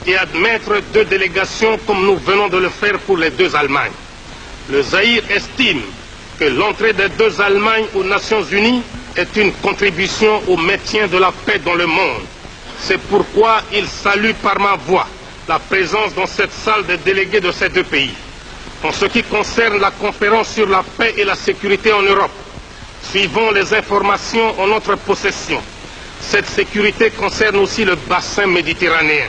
et admettre 2 délégations comme nous venons de le faire pour les 2 Allemagnes. Le Zaïre estime que l'entrée des 2 Allemagnes aux Nations Unies est une contribution au maintien de la paix dans le monde. C'est pourquoi il salue par ma voix la présence dans cette salle des délégués de ces 2 pays. En ce qui concerne la conférence sur la paix et la sécurité en Europe, suivant les informations en notre possession, cette sécurité concerne aussi le bassin méditerranéen.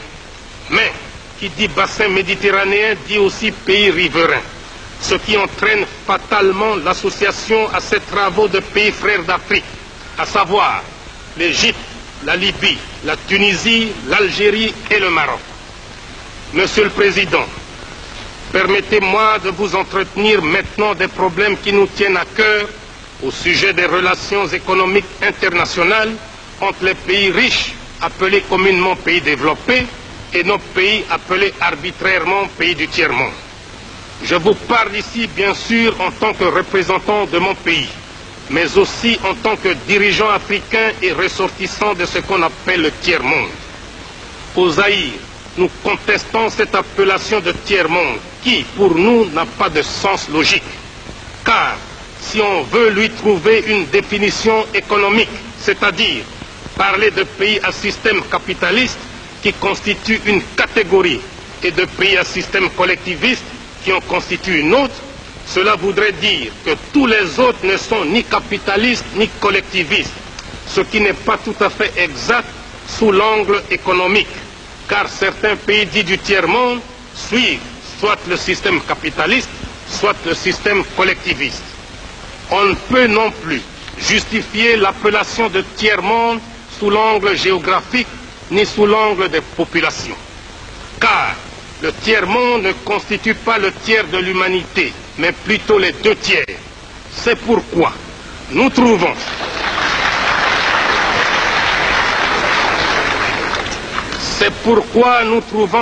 Mais qui dit bassin méditerranéen dit aussi pays riverains, ce qui entraîne fatalement l'association à ces travaux de pays frères d'Afrique, à savoir l'Égypte, la Libye, la Tunisie, l'Algérie et le Maroc. Monsieur le Président, permettez-moi de vous entretenir maintenant des problèmes qui nous tiennent à cœur au sujet des relations économiques internationales entre les pays riches, appelés communément pays développés, et nos pays appelés arbitrairement pays du tiers-monde. Je vous parle ici, bien sûr, en tant que représentant de mon pays, mais aussi en tant que dirigeant africain et ressortissant de ce qu'on appelle le tiers-monde. Au Zaïre, nous contestons cette appellation de tiers-monde qui, pour nous, n'a pas de sens logique. Car, si on veut lui trouver une définition économique, c'est-à-dire parler de pays à système capitaliste qui constitue une catégorie et de pays à système collectiviste qui en constitue une autre, cela voudrait dire que tous les autres ne sont ni capitalistes ni collectivistes, ce qui n'est pas tout à fait exact sous l'angle économique, car certains pays dits du tiers-monde suivent soit le système capitaliste, soit le système collectiviste. On ne peut non plus justifier l'appellation de tiers-monde sous l'angle géographique ni sous l'angle des populations. Car le tiers-monde ne constitue pas le tiers de l'humanité, mais plutôt les 2 tiers. C'est pourquoi nous trouvons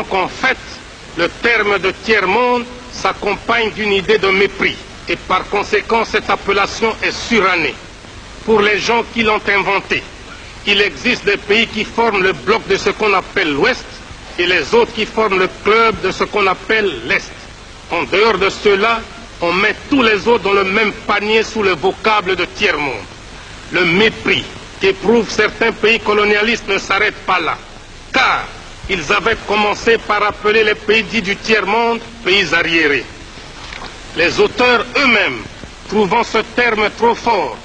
qu'en fait, le terme de tiers-monde s'accompagne d'une idée de mépris. Et par conséquent, cette appellation est surannée. Pour les gens qui l'ont inventée, il existe des pays qui forment le bloc de ce qu'on appelle l'Ouest et les autres qui forment le club de ce qu'on appelle l'Est. En dehors de cela, on met tous les autres dans le même panier sous le vocable de tiers-monde. Le mépris qu'éprouvent certains pays colonialistes ne s'arrête pas là, car ils avaient commencé par appeler les pays dits du tiers-monde pays arriérés. Les auteurs eux-mêmes, trouvant ce terme trop fort,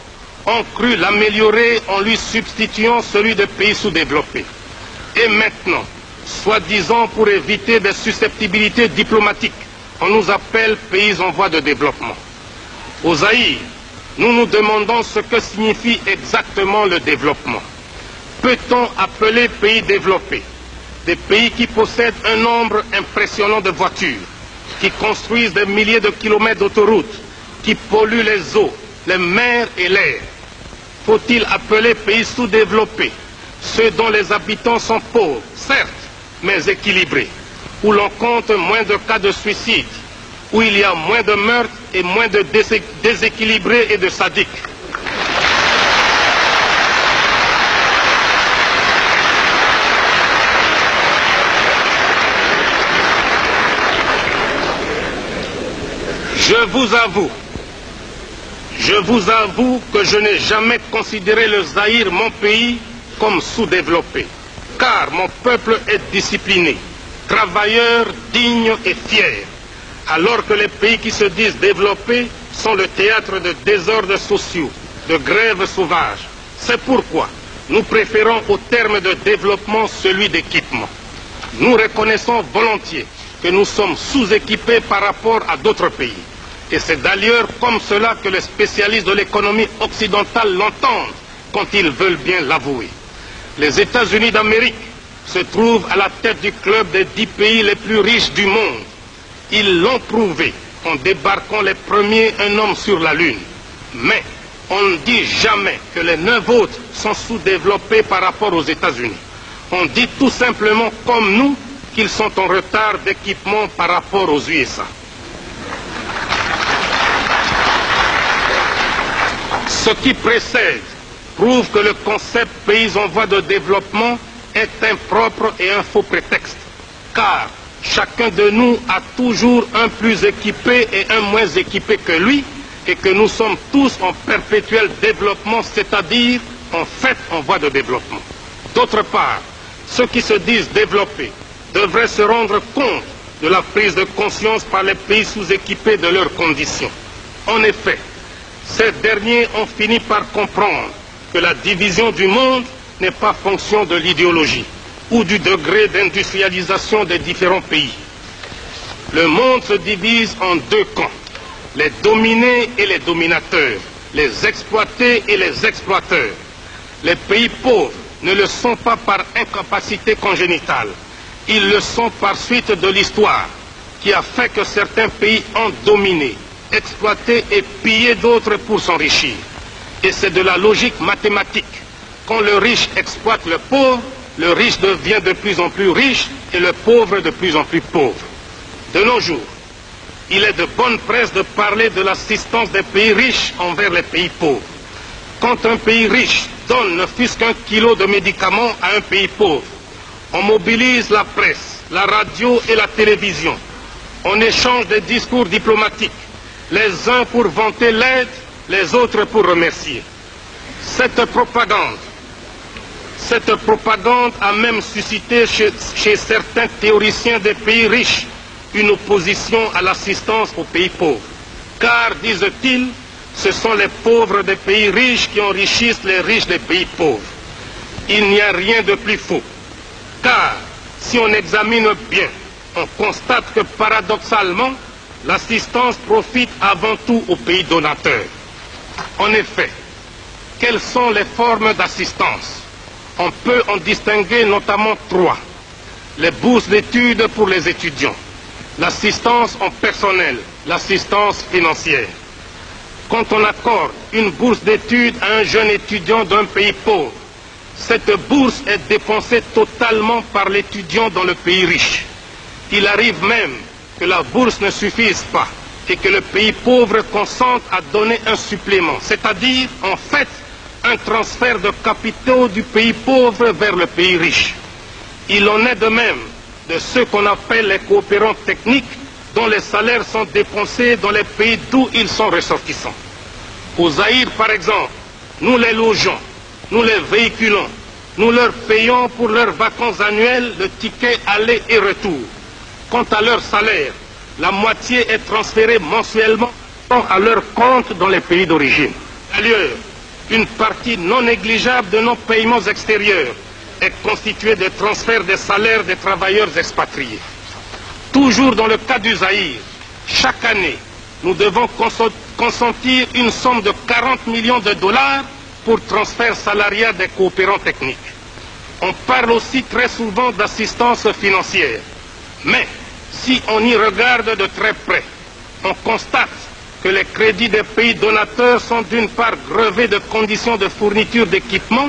ont cru l'améliorer en lui substituant celui de pays sous-développés. Et maintenant, soi-disant pour éviter des susceptibilités diplomatiques, on nous appelle pays en voie de développement. Au Zaïre, nous nous demandons ce que signifie exactement le développement. Peut-on appeler pays développés des pays qui possèdent un nombre impressionnant de voitures, qui construisent des milliers de kilomètres d'autoroutes, qui polluent les eaux, les mers et l'air? Faut-il appeler pays sous-développés ceux dont les habitants sont pauvres, certes, mais équilibrés, où l'on compte moins de cas de suicide, où il y a moins de meurtres et moins de déséquilibrés et de sadiques? Je vous avoue que je n'ai jamais considéré le Zaïre, mon pays, comme sous-développé, car mon peuple est discipliné, travailleur, digne et fier, alors que les pays qui se disent développés sont le théâtre de désordres sociaux, de grèves sauvages. C'est pourquoi nous préférons au terme de développement celui d'équipement. Nous reconnaissons volontiers que nous sommes sous-équipés par rapport à d'autres pays. Et c'est d'ailleurs comme cela que les spécialistes de l'économie occidentale l'entendent quand ils veulent bien l'avouer. Les États-Unis d'Amérique se trouvent à la tête du club des 10 pays les plus riches du monde. Ils l'ont prouvé en débarquant les premiers un homme sur la Lune. Mais on ne dit jamais que les 9 autres sont sous-développés par rapport aux États-Unis. On dit tout simplement comme nous qu'ils sont en retard d'équipement par rapport aux USA. Ce qui précède prouve que le concept pays en voie de développement est impropre et un faux prétexte, car chacun de nous a toujours un plus équipé et un moins équipé que lui, et que nous sommes tous en perpétuel développement, c'est-à-dire en fait en voie de développement. D'autre part, ceux qui se disent développés devraient se rendre compte de la prise de conscience par les pays sous-équipés de leurs conditions. En effet, ces derniers ont fini par comprendre que la division du monde n'est pas fonction de l'idéologie ou du degré d'industrialisation des différents pays. Le monde se divise en deux camps, les dominés et les dominateurs, les exploités et les exploiteurs. Les pays pauvres ne le sont pas par incapacité congénitale, ils le sont par suite de l'histoire qui a fait que certains pays ont dominé, exploité et pillé d'autres pour s'enrichir. Et c'est de la logique mathématique. Quand le riche exploite le pauvre, le riche devient de plus en plus riche et le pauvre de plus en plus pauvre. De nos jours, il est de bonne presse de parler de l'assistance des pays riches envers les pays pauvres. Quand un pays riche donne ne fût-ce qu'un kilo de médicaments à un pays pauvre, on mobilise la presse, la radio et la télévision. On échange des discours diplomatiques, les uns pour vanter l'aide, les autres pour remercier. Cette propagande a même suscité chez certains théoriciens des pays riches une opposition à l'assistance aux pays pauvres. Car, disent-ils, ce sont les pauvres des pays riches qui enrichissent les riches des pays pauvres. Il n'y a rien de plus faux. Car, si on examine bien, on constate que paradoxalement, l'assistance profite avant tout aux pays donateurs. En effet, quelles sont les formes d'assistance? On peut en distinguer notamment trois. Les bourses d'études pour les étudiants, l'assistance en personnel, l'assistance financière. Quand on accorde une bourse d'études à un jeune étudiant d'un pays pauvre, cette bourse est dépensée totalement par l'étudiant dans le pays riche. Il arrive même que la bourse ne suffise pas et que le pays pauvre consente à donner un supplément, c'est-à-dire, en fait, un transfert de capitaux du pays pauvre vers le pays riche. Il en est de même de ceux qu'on appelle les coopérants techniques, dont les salaires sont dépensés dans les pays d'où ils sont ressortissants. Au Zaïre, par exemple, nous les logeons, nous les véhiculons, nous leur payons pour leurs vacances annuelles le ticket aller et retour. Quant à leur salaire, la moitié est transférée mensuellement à leur compte dans les pays d'origine. D'ailleurs, une partie non négligeable de nos paiements extérieurs est constituée des transferts des salaires des travailleurs expatriés. Toujours dans le cas du Zaïre, chaque année, nous devons consentir une somme de 40 millions de dollars pour transfert salarial des coopérants techniques. On parle aussi très souvent d'assistance financière. Mais si on y regarde de très près, on constate que les crédits des pays donateurs sont d'une part grevés de conditions de fourniture d'équipements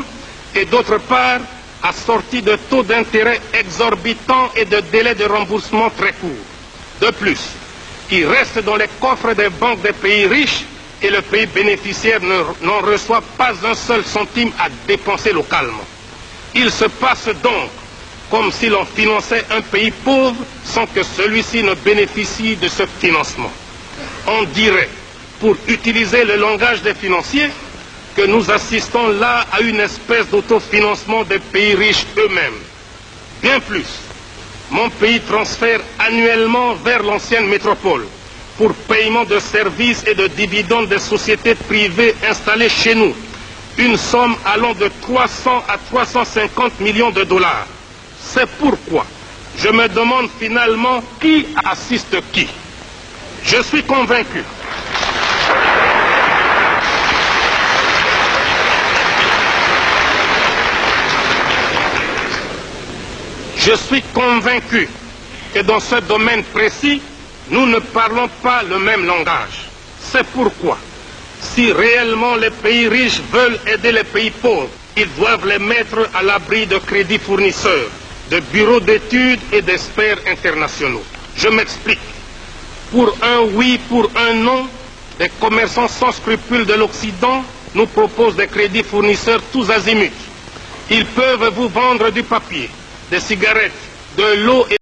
et d'autre part assortis de taux d'intérêt exorbitants et de délais de remboursement très courts. De plus, ils restent dans les coffres des banques des pays riches et le pays bénéficiaire n'en reçoit pas un seul centime à dépenser localement. Il se passe donc comme si l'on finançait un pays pauvre sans que celui-ci ne bénéficie de ce financement. On dirait, pour utiliser le langage des financiers, que nous assistons là à une espèce d'autofinancement des pays riches eux-mêmes. Bien plus, mon pays transfère annuellement vers l'ancienne métropole, pour paiement de services et de dividendes des sociétés privées installées chez nous, une somme allant de 300 à 350 millions de dollars. C'est pourquoi je me demande finalement qui assiste qui. Je suis convaincu. Je suis convaincu que dans ce domaine précis, nous ne parlons pas le même langage. C'est pourquoi, si réellement les pays riches veulent aider les pays pauvres, ils doivent les mettre à l'abri de crédits fournisseurs, de bureaux d'études et d'experts internationaux. Je m'explique. Pour un oui, pour un non, des commerçants sans scrupules de l'Occident nous proposent des crédits fournisseurs tous azimuts. Ils peuvent vous vendre du papier, des cigarettes, de l'eau et